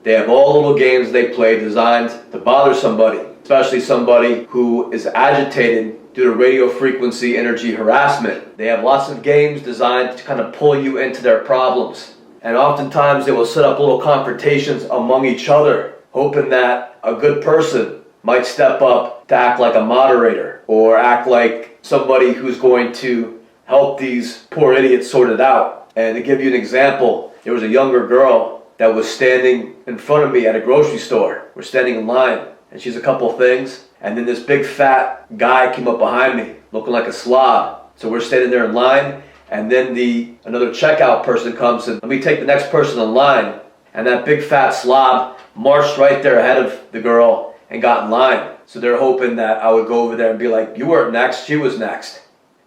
They have all little games they play designed to bother somebody, especially somebody who is agitated due to radio frequency energy harassment. They have lots of games designed to kind of pull you into their problems. And oftentimes they will set up little confrontations among each other, hoping that a good person might step up to act like a moderator or act like somebody who's going to help these poor idiots sort it out. And to give you an example, there was a younger girl that was standing in front of me at a grocery store. We're standing in line, and she's a couple things, and then this big fat guy came up behind me, looking like a slob. So we're standing there in line, and then another checkout person comes and let me take the next person in line, and that big fat slob marched right there ahead of the girl and got in line. So they're hoping that I would go over there and be like, you weren't next, she was next.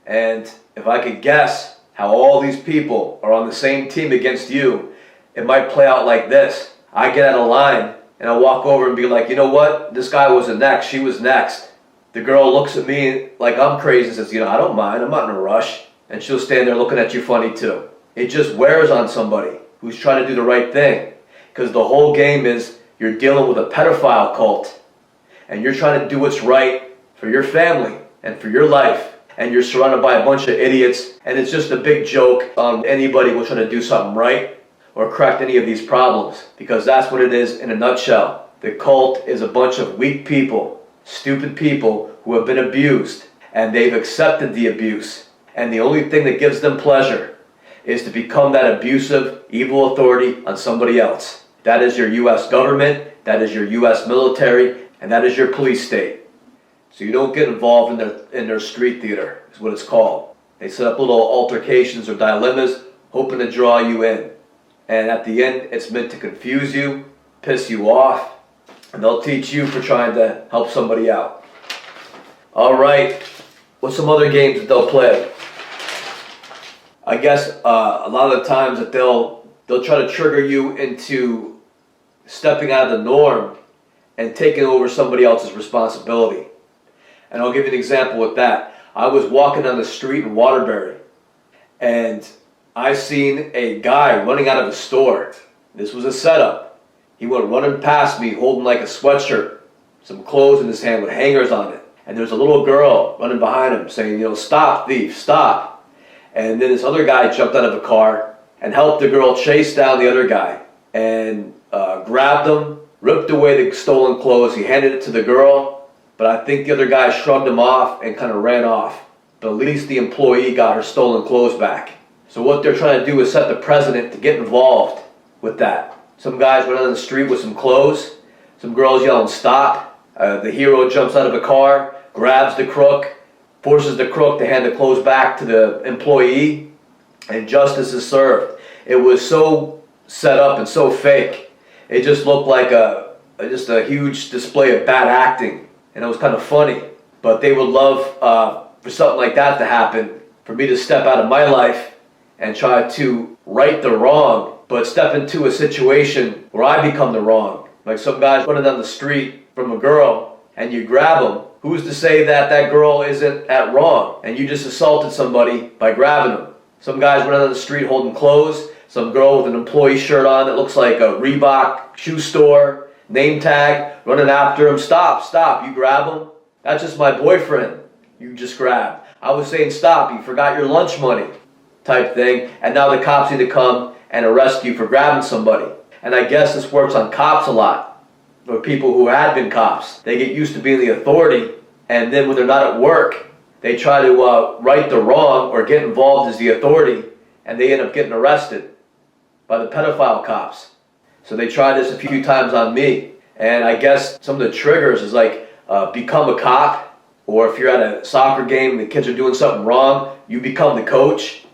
And if I could guess how all these people are on the same team against you, it might play out like this. I get out of line and I walk over and be like, you know what? This guy wasn't next, she was next. The girl looks at me like I'm crazy and says, I don't mind, I'm not in a rush. And she'll stand there looking at you funny too. It just wears on somebody who's trying to do the right thing. Because the whole game is you're dealing with a pedophile cult. And you're trying to do what's right for your family and for your life. And you're surrounded by a bunch of idiots. And it's just a big joke on anybody who's trying to do something right or correct any of these problems. Because that's what it is in a nutshell. The cult is a bunch of weak people, stupid people who have been abused. And they've accepted the abuse. And the only thing that gives them pleasure is to become that abusive, evil authority on somebody else. That is your U.S. government, that is your U.S. military, and that is your police state. So you don't get involved in their street theater, is what it's called. They set up little altercations or dilemmas, hoping to draw you in. And at the end, it's meant to confuse you, piss you off, and they'll teach you for trying to help somebody out. All right, what's some other games that they'll play? I guess a lot of the times that they'll try to trigger you into stepping out of the norm and taking over somebody else's responsibility. And I'll give you an example with that. I was walking down the street in Waterbury, and I seen a guy running out of a store. This was a setup. He went running past me holding like a sweatshirt, some clothes in his hand with hangers on it. And there's a little girl running behind him saying, stop thief, stop. And then this other guy jumped out of a car and helped the girl chase down the other guy and grabbed him, ripped away the stolen clothes. He handed it to the girl, but I think the other guy shrugged him off and kind of ran off. But at least the employee got her stolen clothes back. So what they're trying to do is set the precedent to get involved with that. Some guys went on the street with some clothes, some girls yelling stop. The hero jumps out of a car, grabs the crook, forces the crook to hand the clothes back to the employee, and justice is served. It was so set up and so fake. It just looked like just a huge display of bad acting, and it was kind of funny. But they would love for something like that to happen, for me to step out of my life and try to right the wrong, but step into a situation where I become the wrong. Like some guys running down the street from a girl, and you grab them. Who's to say that that girl isn't at wrong, and you just assaulted somebody by grabbing them? Some guys running down the street holding clothes, some girl with an employee shirt on that looks like a Reebok shoe store, name tag, running after him. Stop, you grab him? That's just my boyfriend you just grabbed. I was saying stop, you forgot your lunch money type thing, and now the cops need to come and arrest you for grabbing somebody. And I guess this works on cops a lot, or people who had been cops. They get used to being the authority, and then when they're not at work, they try to right the wrong or get involved as the authority, and they end up getting arrested by the pedophile cops. So they tried this a few times on me, and I guess some of the triggers is like become a cop, or if you're at a soccer game and the kids are doing something wrong, you become the coach,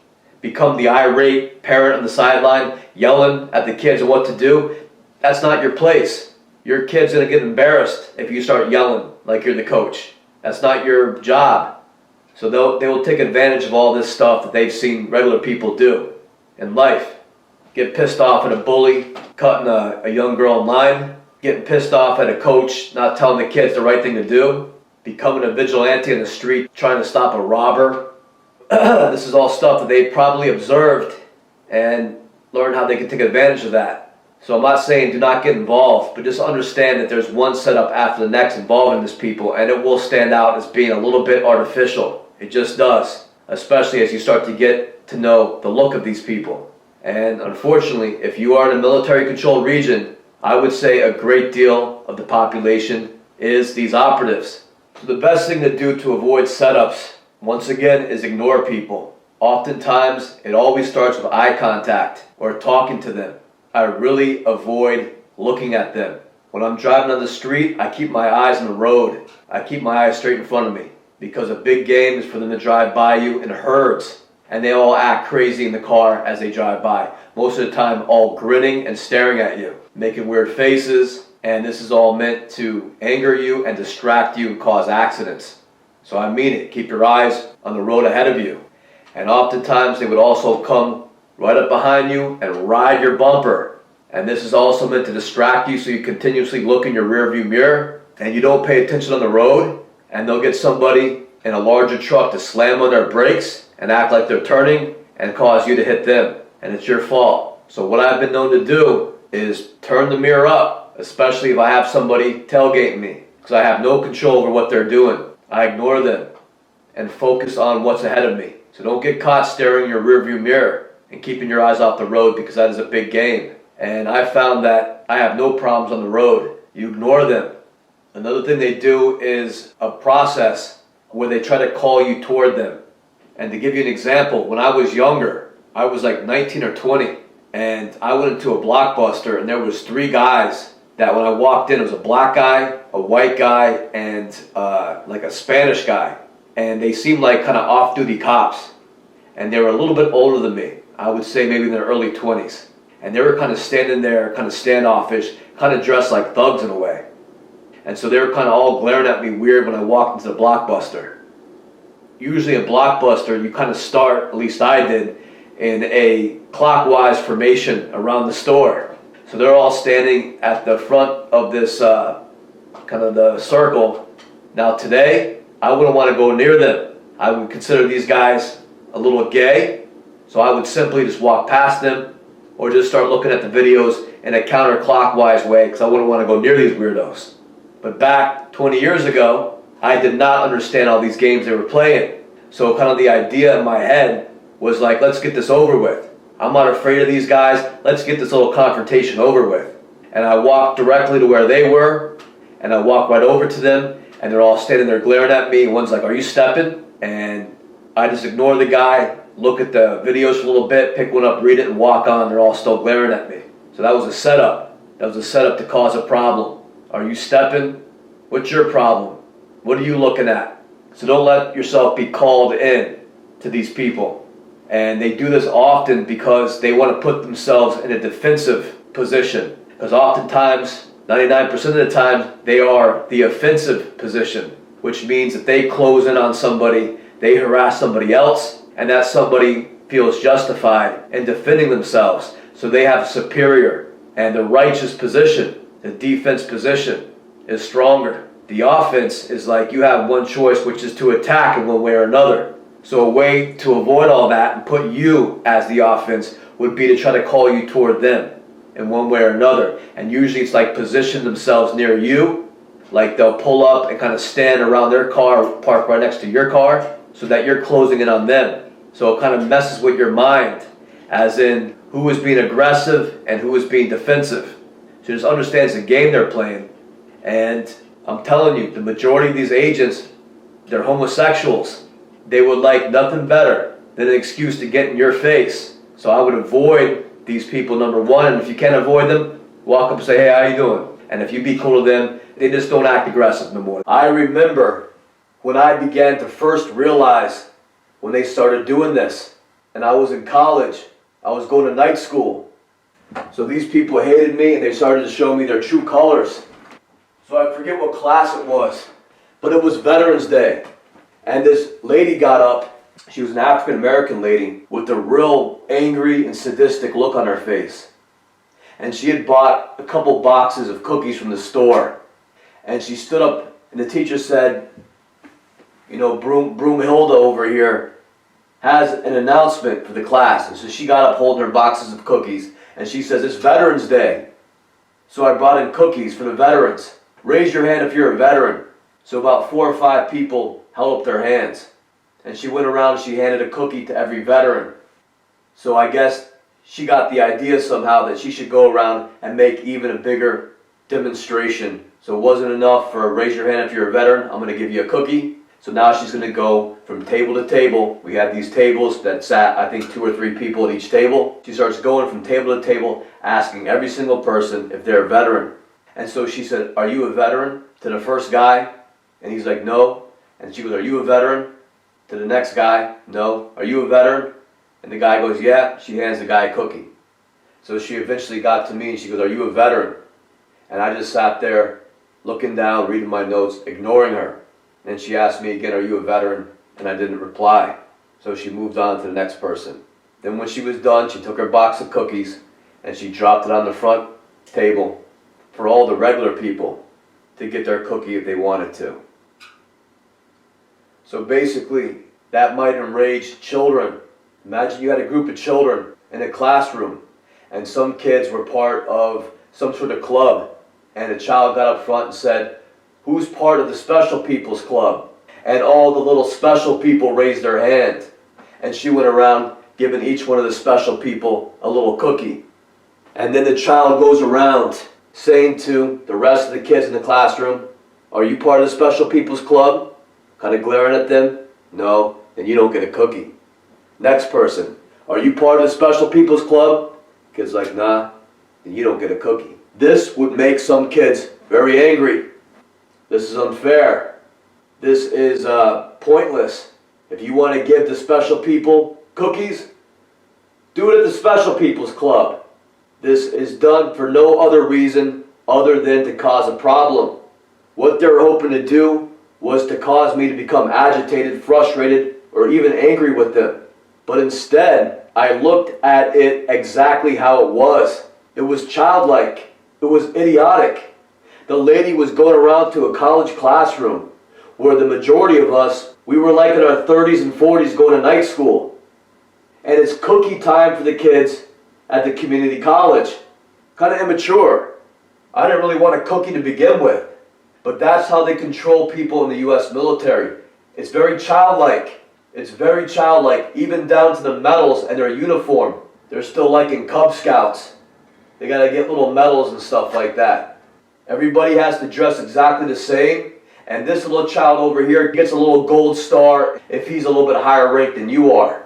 become the irate parent on the sideline yelling at the kids and what to do. That's not your place. Your kid's gonna get embarrassed if you start yelling like you're the coach. That's not your job. So they will take advantage of all this stuff that they've seen regular people do in life. Get pissed off at a bully cutting a young girl in line, getting pissed off at a coach not telling the kids the right thing to do, becoming a vigilante in the street trying to stop a robber. This is all stuff that they probably observed and learned how they could take advantage of that. So I'm not saying do not get involved, but just understand that there's one setup after the next involving these people, and it will stand out as being a little bit artificial. It just does, especially as you start to get to know the look of these people. And unfortunately, if you are in a military-controlled region, I would say a great deal of the population is these operatives. So the best thing to do to avoid setups, once again, is ignore people. Oftentimes, it always starts with eye contact or talking to them. I really avoid looking at them. When I'm driving on the street, I keep my eyes on the road. I keep my eyes straight in front of me, because a big game is for them to drive by you in herds, and they all act crazy in the car as they drive by. Most of the time, all grinning and staring at you, making weird faces, and this is all meant to anger you and distract you and cause accidents. So I mean it. Keep your eyes on the road ahead of you. And oftentimes, they would also come right up behind you and ride your bumper. And this is also meant to distract you, so you continuously look in your rearview mirror and you don't pay attention on the road, and they'll get somebody in a larger truck to slam on their brakes and act like they're turning and cause you to hit them, and it's your fault. So what I've been known to do is turn the mirror up, especially if I have somebody tailgating me, because I have no control over what they're doing. I ignore them and focus on what's ahead of me. So don't get caught staring in your rearview mirror and keeping your eyes off the road, because that is a big game. And I found that I have no problems on the road. You ignore them. Another thing they do is a process where they try to call you toward them. And to give you an example, when I was younger, I was like 19 or 20, and I went into a Blockbuster, and there was 3 guys that when I walked in, it was a black guy, a white guy, and like a Spanish guy. And they seemed like kind of off-duty cops. And they were a little bit older than me. I would say maybe in their early 20s. And they were kind of standing there, kind of standoffish, kind of dressed like thugs in a way. And so they were kind of all glaring at me weird when I walked into the Blockbuster. Usually in Blockbuster, you kind of start, at least I did, in a clockwise formation around the store. So they're all standing at the front of this kind of the circle. Now today, I wouldn't want to go near them. I would consider these guys a little gay, so I would simply just walk past them or just start looking at the videos in a counterclockwise way, because I wouldn't want to go near these weirdos. But back 20 years ago, I did not understand all these games they were playing. So kind of the idea in my head was like, let's get this over with. I'm not afraid of these guys. Let's get this little confrontation over with. And I walked directly to where they were, and I walked right over to them, and they're all standing there glaring at me. One's like, are you stepping? And I just ignore the guy, look at the videos for a little bit, pick one up, read it, and walk on. They're all still glaring at me. So that was a setup. That was a setup to cause a problem. Are you stepping? What's your problem? What are you looking at? So don't let yourself be called in to these people. And they do this often because they want to put themselves in a defensive position. Because oftentimes, 99% of the time, they are the offensive position, which means that they close in on somebody, they harass somebody else, and that somebody feels justified in defending themselves. So they have a superior, and the righteous position, the defense position, is stronger. The offense is like you have one choice, which is to attack in one way or another. So a way to avoid all that and put you as the offense would be to try to call you toward them in one way or another. And usually it's like position themselves near you, like they'll pull up and kind of stand around their car, park right next to your car, so that you're closing in on them. So it kind of messes with your mind, as in who is being aggressive and who is being defensive. So just understand it's a game they're playing. And I'm telling you, the majority of these agents, they're homosexuals. They would like nothing better than an excuse to get in your face. So I would avoid these people, number one. And if you can't avoid them, walk up and say, hey, how you doing? And if you be cool to them, they just don't act aggressive no more. I remember when I began to first realize when they started doing this, and I was in college, I was going to night school. So these people hated me, and they started to show me their true colors. So I forget what class it was, but it was Veterans Day. And this lady got up. She was an African American lady with a real angry and sadistic look on her face. And she had bought a couple boxes of cookies from the store. And she stood up, and the teacher said, you know, Broomhilda over here has an announcement for the class. And so she got up holding her boxes of cookies, and she says, it's Veterans Day. So I brought in cookies for the veterans. Raise your hand if you're a veteran. So about 4 or 5 people held up their hands. And she went around and she handed a cookie to every veteran. So I guess she got the idea somehow that she should go around and make even a bigger demonstration. So it wasn't enough for raise your hand if you're a veteran, I'm going to give you a cookie. So now she's going to go from table to table. We had these tables that sat, I think, 2 or 3 people at each table. She starts going from table to table, asking every single person if they're a veteran. And so she said, "Are you a veteran?" to the first guy. And he's like, "No." And she goes, "Are you a veteran?" to the next guy. "No." "Are you a veteran?" And the guy goes, "Yeah." She hands the guy a cookie. So she eventually got to me and she goes, "Are you a veteran?" And I just sat there looking down, reading my notes, ignoring her. And she asked me again, "Are you a veteran?" And I didn't reply. So she moved on to the next person. Then when she was done, she took her box of cookies and she dropped it on the front table for all the regular people to get their cookie if they wanted to. So basically, that might enrage children. Imagine you had a group of children in a classroom and some kids were part of some sort of club and a child got up front and said, "Who's part of the Special People's Club?" And all the little special people raised their hand. And she went around giving each one of the special people a little cookie. And then the child goes around saying to the rest of the kids in the classroom, "Are you part of the Special People's Club?" Kind of glaring at them. "No." "Then you don't get a cookie." Next person, "Are you part of the Special People's Club?" Kid's like, "Nah." "Then you don't get a cookie." This would make some kids very angry. This is unfair. This is pointless. If you want to give the special people cookies, do it at the Special People's Club. This is done for no other reason other than to cause a problem. What they're hoping to do was to cause me to become agitated, frustrated, or even angry with them. But instead, I looked at it exactly how it was. It was childlike. It was idiotic. The lady was going around to a college classroom where the majority of us, we were like in our 30s and 40s going to night school. And it's cookie time for the kids at the community college. Kind of immature. I didn't really want a cookie to begin with. But that's how they control people in the U.S. military. It's very childlike. It's very childlike, even down to the medals and their uniform. They're still like in Cub Scouts. They gotta get little medals and stuff like that. Everybody has to dress exactly the same. And this little child over here gets a little gold star if he's a little bit higher ranked than you are.